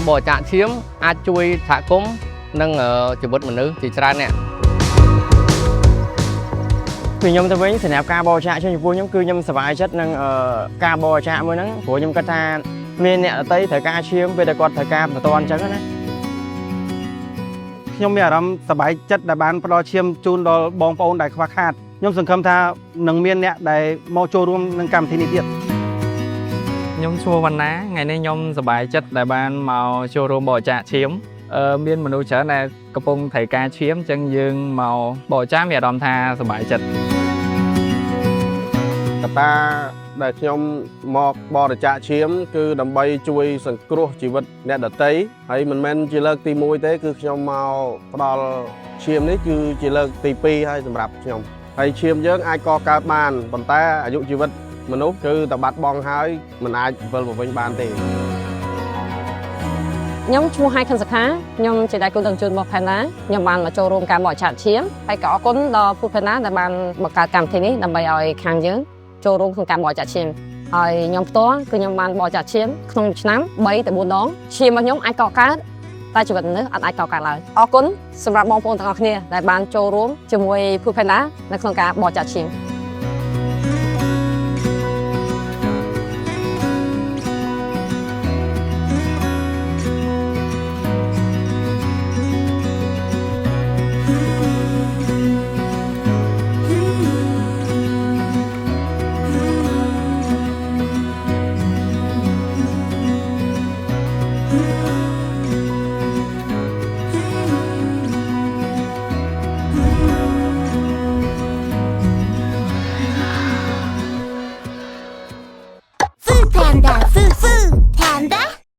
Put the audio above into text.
បរិច្ចាគឈាមអាចជួយសហគមន៍និងជីវិតមនុស្សជាច្រើនអ្នកពីខ្ញុំទៅវិញសម្រាប់ការបរិច្ចាគឈាមចំពោះខ្ញុំគឺខ្ញុំសប្បាយចិត្តនឹងការបរិច្ចាគមួយហ្នឹងព្រោះខ្ញុំគិតថាមានអ្នកដទៃត្រូវការឈាមពេលតែគាត់ត្រូវការបន្តអញ្ចឹងណាខ្ញុំមានអារម្មណ៍សប្បាយចិត្តដែលបានផ្ដល់ឈាមជូនដល់បងប្អូនដែលខ្វះខាតខ្ញុំសង្ឃឹមថានឹងមានអ្នកដែលមកចូលរួមនឹងកម្មវិធីនេះទៀតខ្ញុំឈ្មោះវណ្ណាថ្ងៃនេះខ្ញុំសប្បាយចិត្តដែលបានមកចូលរួមបរិច្ចាគឈាមមានមនុស្សច្រើនដែលកំពុងត្រូវការឈាមអញ្ចឹងយើងមកបរិច្ចាគមានអារម្មណ៍ថាសប្បាយចិត្តកត្តាដែលខ្ញុំមកបរិច្ចាគឈាមគឺដើម្បីជួយសង្គ្រោះជីវិតអ្នកដទៃហើយមិនមែនជាលើកទី1ទេគឺខ្ញុំមកផ្ដល់ឈាមនេះគឺជាលើកទី2ហើយសម្រាប់ខ្ញុំហើយឈាមយើងអាចកកើតបានប៉ុន្តែអាយុជីវិតមនុស្សគឺតែបាត់បង់ហើយមិនអាចវិលមកវិញបានទេខ្ញុំឈ្មោះហៃខិនសខាខ្ញុំជាដៃគូដឹកជញ្ជូនរបស់ Panda ខ្ញុំបានមកចូលរួមការបរិច្ចាគឈាមហើយក៏អរគុណដល់ពូ Panda ដែលបានបង្កើតកម្មវិធីនេះដើម្បីឲ្យខាងយើងចូលរួមក្នុងការបរិច្ចាគឈាមហើយខ្ញុំផ្ទាល់គឺខ្ញុំបានបរិច្ចាគឈាមក្នុងមួយឆ្នាំ3ទៅ4ដងឈាមរបស់ខ្ញុំអាចកកើតតែជីវិតមនុស្សអាចកកើតឡើយអរគុណសម្រាប់បងប្អូនទាំងអស់គ្នាដែលបានចូលរួមជាមួយពូ Panda នៅក្នុងការបរិច្ចាគឈាម